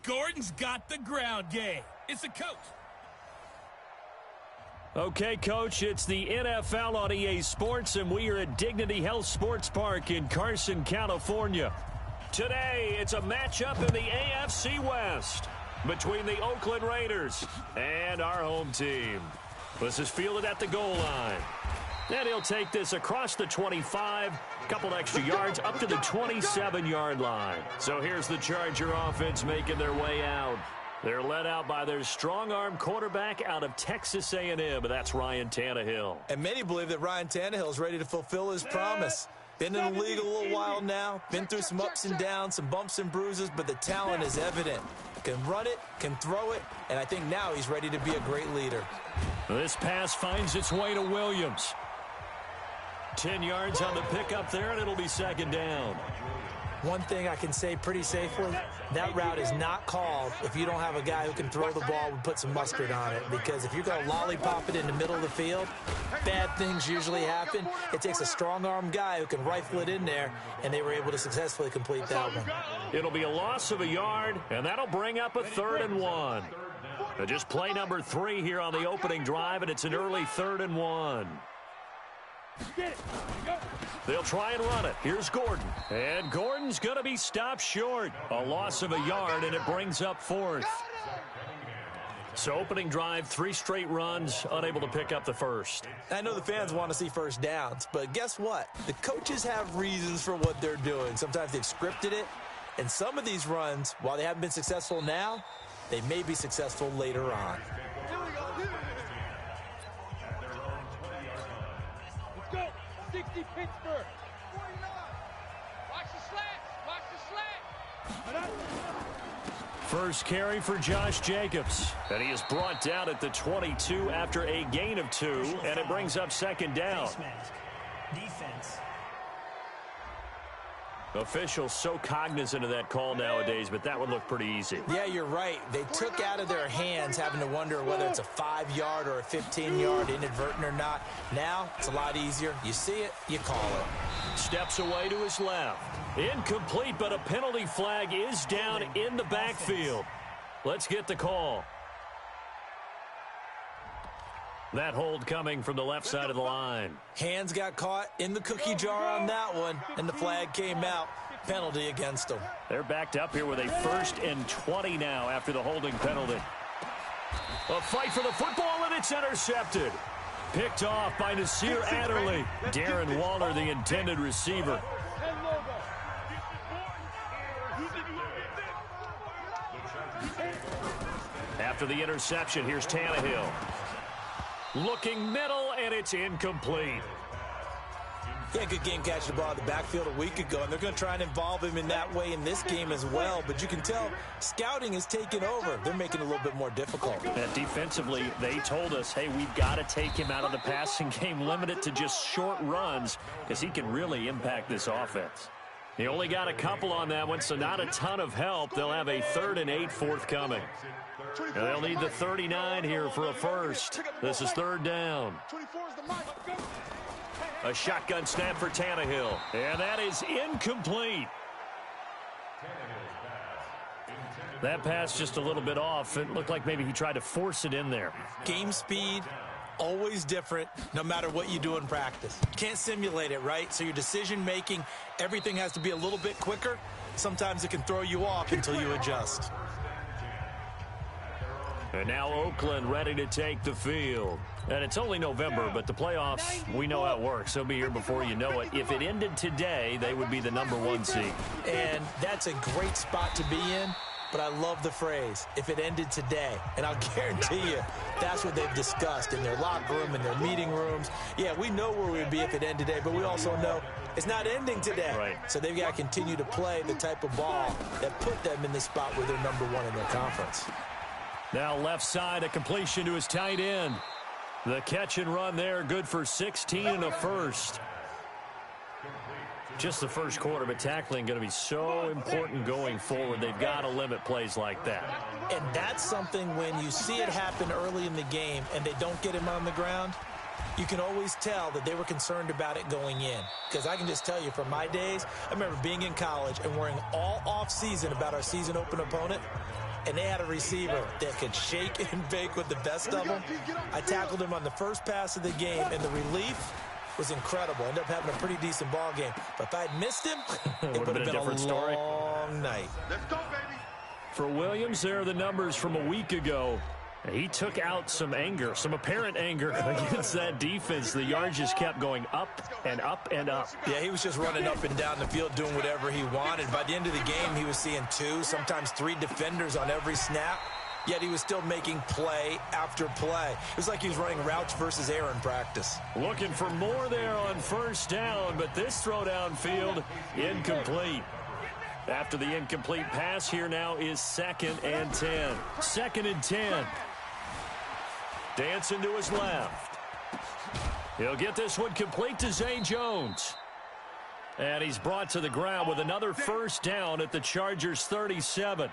Gordon's got the ground game. It's the coach. Okay, Coach, it's the NFL on EA Sports, and we are at Dignity Health Sports Park in Carson, California. Today, it's a matchup in the AFC West between the Oakland Raiders and our home team. This is fielded at the goal line. And he'll take this across the 25, couple extra yards, up to the 27-yard line. So here's the Charger offense making their way out. They're led out by their strong-arm quarterback out of Texas A&M, but that's Ryan Tannehill. And many believe that Ryan Tannehill is ready to fulfill his promise. Been in the league a little while now, been through some ups and downs, some bumps and bruises, but the talent is evident. Can run it, can throw it, and I think now he's ready to be a great leader. This pass finds its way to Williams. 10 yards on the pickup there, and it'll be second down. One thing I can say pretty safely, that route is not called if you don't have a guy who can throw the ball and put some mustard on it. Because if you're going to lollipop it in the middle of the field, bad things usually happen. It takes a strong-arm guy who can rifle it in there, and they were able to successfully complete that one. It'll be a loss of a yard, and that'll bring up a 3rd and 1. Just play number 3 here on the opening drive, and it's an early 3rd and 1. They'll try and run it. Here's Gordon. And Gordon's going to be stopped short. A loss of a yard, and it brings up 4th. So opening drive, 3 straight runs, unable to pick up the first. I know the fans want to see first downs, but guess what? The coaches have reasons for what they're doing. Sometimes they've scripted it, and some of these runs, while they haven't been successful now, they may be successful later on. Let's go. 60 Pittsburgh. 49. Watch the slant. Watch the slant. First carry for Josh Jacobs. And he is brought down at the 22 after a gain of 2, and it brings up second down. Defense. Officials so cognizant of that call nowadays, but that would look pretty easy. Yeah, you're right. They took out of their hands having to wonder whether it's a 5-yard or a 15-yard, inadvertent or not. Now, it's a lot easier. You see it, you call it. Steps away to his left. Incomplete, but a penalty flag is down in the backfield. Let's get the call. That hold coming from the left side of the line. Hands got caught in the cookie jar on that one, and the flag came out. Penalty against them. They're backed up here with a 1st and 20 now after the holding penalty. A fight for the football, and it's intercepted. Picked off by Nasir Adderley. Darren Waller, the intended receiver. After the interception, here's Tannehill. Looking middle, and it's incomplete. Yeah, good game catching the ball in the backfield a week ago, and they're going to try and involve him in that way in this game as well. But you can tell scouting is taking over. They're making it a little bit more difficult. And defensively, they told us, hey, we've got to take him out of the passing game, limit it to just short runs, because he can really impact this offense. He only got a couple on that one, so not a ton of help. They'll have a 3rd and 8 forthcoming. And they'll need the 39 here for a first. This is 3rd down. A shotgun snap for Tannehill. And that is incomplete. That pass just a little bit off. It looked like maybe he tried to force it in there. Game speed, always different, no matter what you do in practice. Can't simulate it, right? So your decision-making, everything has to be a little bit quicker. Sometimes it can throw you off until you adjust. And now Oakland ready to take the field. And it's only November, but the playoffs, we know how it works. They'll be here before you know it. If it ended today, they would be the #1 seed. And that's a great spot to be in, but I love the phrase, if it ended today. And I'll guarantee you, that's what they've discussed in their locker room, in their meeting rooms. Yeah, we know where we'd be if it ended today, but we also know it's not ending today. Right. So they've got to continue to play the type of ball that put them in the spot where they're #1 in their conference. Now left side, a completion to his tight end. The catch and run there, good for 16 and a first. Just the first quarter, but tackling going to be so important going forward. They've got to limit plays like that. And that's something when you see it happen early in the game and they don't get him on the ground, you can always tell that they were concerned about it going in. Because I can just tell you from my days, I remember being in college and worrying all off season about our season open opponent. and they had a receiver that could shake and bake with the best of them. I tackled him on the first pass of the game, and the relief was incredible. Ended up having a pretty decent ball game. But if I had missed him, it would have been a different story. Long night. Let's go, baby. For Williams, there are the numbers from a week ago. He took out some anger, some apparent anger against that defense. The yards just kept going up and up and up. Yeah, he was just running up and down the field doing whatever he wanted. By the end of the game, he was seeing 2, sometimes 3 defenders on every snap, yet he was still making play after play. It was like he was running routes versus air in practice. Looking for more there on first down, but this throw downfield incomplete. After the incomplete pass, here now is 2nd and 10. 2nd and 10. Dancing to his left. He'll get this one complete to Zay Jones. And he's brought to the ground with another first down at the Chargers 37.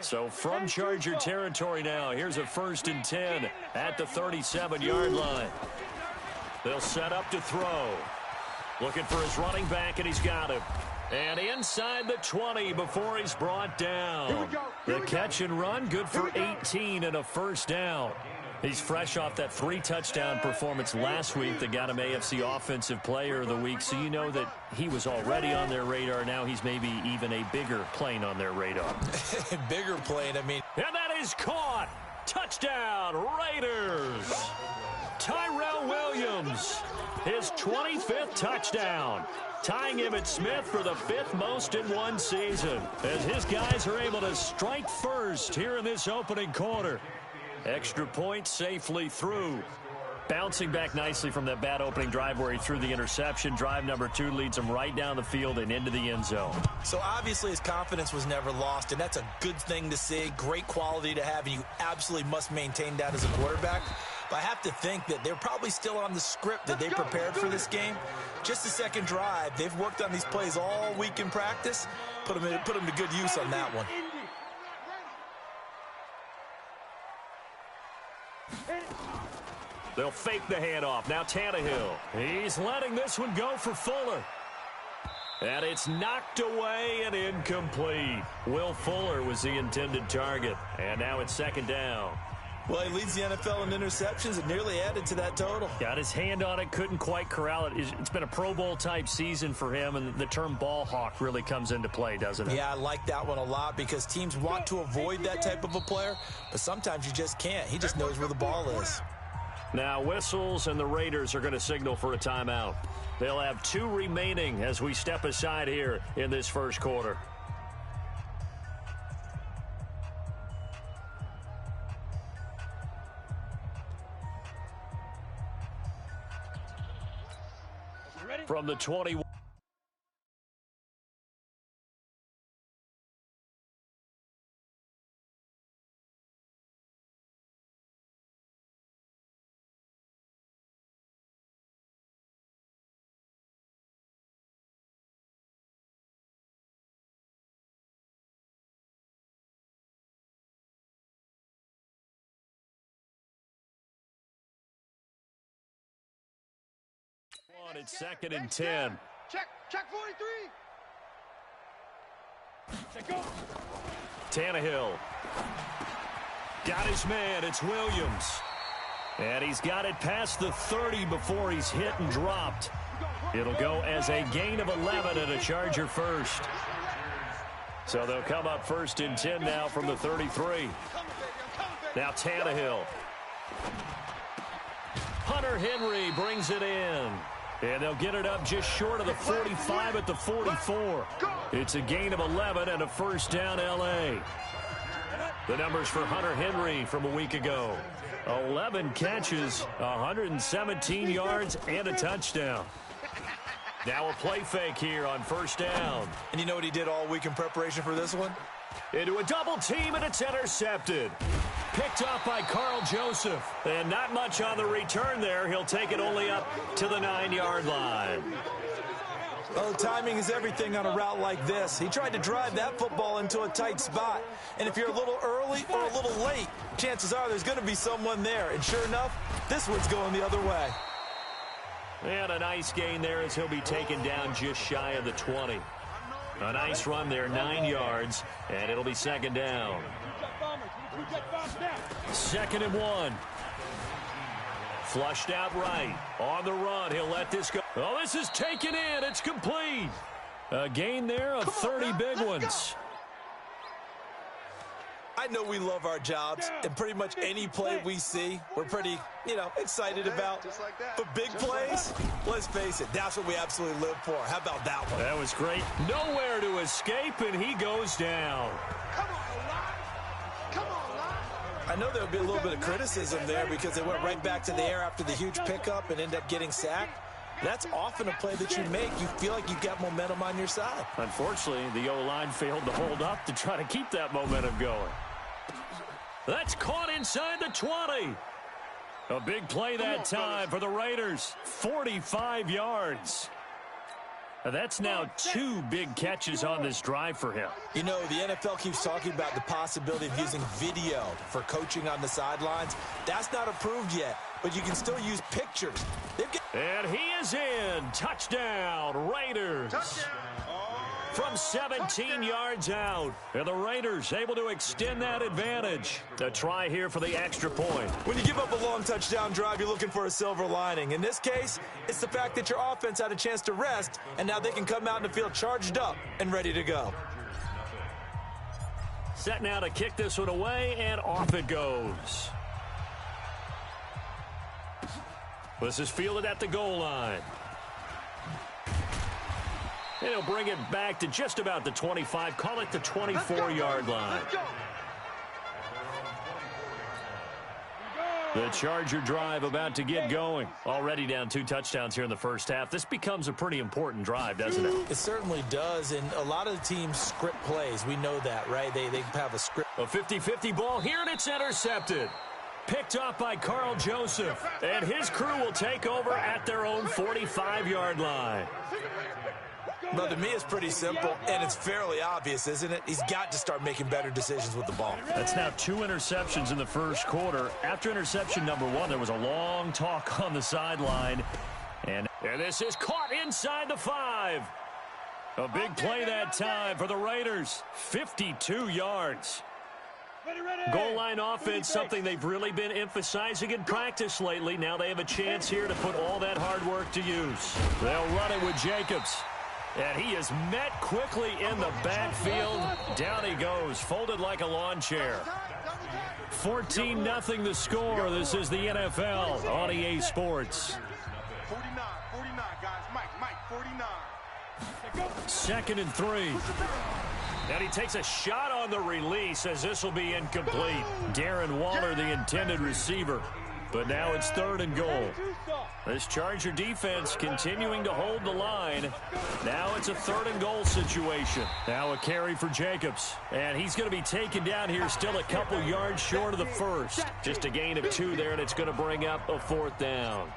So from Charger territory now, here's a 1st and 10 at the 37-yard line. They'll set up to throw. Looking for his running back, and he's got him. And inside the 20 before he's brought down. The catch and run, good for 18 and a first down. He's fresh off that 3-touchdown performance last week that got him AFC Offensive Player of the Week. So you know that he was already on their radar. Now he's maybe even a bigger plane on their radar. Bigger plane, I mean. And that is caught. Touchdown, Raiders. Tyrell Williams, his 25th touchdown. Tying Emmitt Smith for the 5th most in one season. As his guys are able to strike first here in this opening quarter. Extra point safely through. Bouncing back nicely from that bad opening drive where he threw the interception. Drive number 2 leads him right down the field and into the end zone. So obviously his confidence was never lost, and that's a good thing to see. Great quality to have, and you absolutely must maintain that as a quarterback. But I have to think that they're probably still on the script that they prepared for this game. Just the second drive. They've worked on these plays all week in practice. Put them to good use on that one. They'll fake the handoff. Now Tannehill. He's letting this one go for Fuller. And it's knocked away and incomplete. Will Fuller was the intended target. And now it's 2nd down. Well, he leads the NFL in interceptions and nearly added to that total. Got his hand on it, couldn't quite corral it. It's been a Pro Bowl-type season for him, and the term ball hawk really comes into play, doesn't it? Yeah, I like that one a lot because teams want to avoid that type of a player, but sometimes you just can't. He just knows where the ball is. Now whistles, and the Raiders are going to signal for a timeout. They'll have 2 remaining as we step aside here in this first quarter. From the 21. It's 2nd and 10. Check 43. Check go. Tannehill. Got his man. It's Williams. And he's got it past the 30 before he's hit and dropped. It'll go as a gain of 11 and a Charger first. So they'll come up 1st and 10 now from the 33. Now Tannehill. Hunter Henry brings it in. And they'll get it up just short of the 45 at the 44. It's a gain of 11 and a first down L.A. The numbers for Hunter Henry from a week ago. 11 catches, 117 yards, and a touchdown. Now a play fake here on first down. And you know what he did all week in preparation for this one? Into a double team, and it's intercepted. Picked off by Carl Joseph. And not much on the return there. He'll take it only up to the 9-yard line. Oh, timing is everything on a route like this. He tried to drive that football into a tight spot. And if you're a little early or a little late, chances are there's going to be someone there. And sure enough, this one's going the other way. And a nice gain there as he'll be taken down just shy of the 20. A nice run there, 9 yards, and it'll be second down. 2nd and 1. Flushed out right. On the run, he'll let this go. Oh, this is taken in. It's complete. A gain there of 30 big ones. I know we love our jobs, and pretty much any play we see, we're pretty, excited about. But big plays, let's face it, that's what we absolutely live for. How about that one? That was great. Nowhere to escape, and he goes down. I know there'll be a little bit of criticism there because they went right back to the air after the huge pickup and ended up getting sacked. That's often a play that you make. You feel like you've got momentum on your side. Unfortunately, the O-line failed to hold up to try to keep that momentum going. That's caught inside the 20. A big play that time for the Raiders. 45 yards. That's now 2 big catches on this drive for him. The NFL keeps talking about the possibility of using video for coaching on the sidelines. That's not approved yet, but you can still use pictures. And he is in. Touchdown, Raiders. From 17 yards out. And the Raiders able to extend that advantage. A try here for the extra point. When you give up a long touchdown drive, you're looking for a silver lining. In this case, it's the fact that your offense had a chance to rest, and now they can come out in the field charged up and ready to go. Set now to kick this one away, and off it goes. This is fielded at the goal line. And he'll bring it back to just about the 25. Call it the 24-yard line. The Charger drive about to get going. Already down 2 touchdowns here in the first half. This becomes a pretty important drive, doesn't it? It certainly does, and a lot of the teams script plays. We know that, right? They have a script. A 50-50 ball here, and it's intercepted. Picked off by Carl Joseph. And his crew will take over at their own 45-yard line. Well, to me, it's pretty simple, and it's fairly obvious, isn't it? He's got to start making better decisions with the ball. That's now 2 interceptions in the first quarter. After interception number 1, there was a long talk on the sideline. And this is caught inside the 5. A big play that time for the Raiders. 52 yards. Goal line offense, something they've really been emphasizing in practice lately. Now they have a chance here to put all that hard work to use. They'll run it with Jacobs. And he is met quickly in the backfield. Down he goes, folded like a lawn chair. 14-0 the score. This is the NFL on EA Sports. 49, guys. Mike, 49. 2nd and 3. And he takes a shot on the release as this will be incomplete. Darren Waller, the intended receiver. But now it's 3rd and goal. This Charger defense continuing to hold the line. Now it's a 3rd and goal situation. Now a carry for Jacobs. And he's going to be taken down here still a couple yards short of the first. Just a gain of 2 there, and it's going to bring up a 4th down.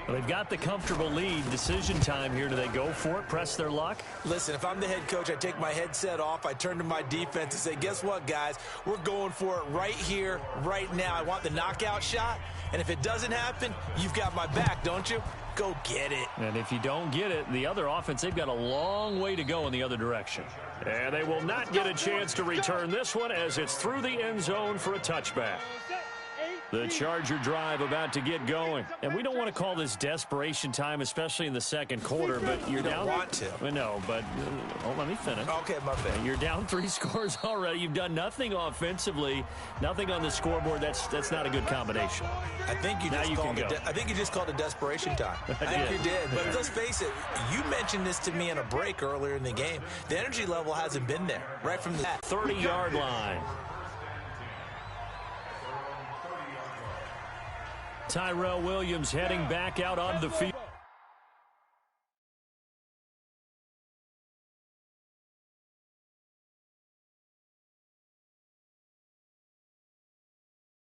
Well, they've got the comfortable lead. Decision time here. Do they go for it, press their luck? Listen, if I'm the head coach, I take my headset off. I turn to my defense and say, guess what, guys? We're going for it right here, right now. I want the knockout shot. And if it doesn't happen, you've got my back, don't you? Go get it. And if you don't get it, the other offense, they've got a long way to go in the other direction. And they will not get a chance to return this one as it's through the end zone for a touchback. The Charger drive about to get going. And we don't want to call this desperation time, especially in the second quarter, but you're down. You don't want to. No, but let me finish. Okay, my bad. You're down 3 scores already. You've done nothing offensively, nothing on the scoreboard. That's not a good combination. I think you just called it desperation time. I think you did. But let's face it, you mentioned this to me in a break earlier in the game. The energy level hasn't been there right from the 30-yard line. Tyrell Williams heading back out on the field.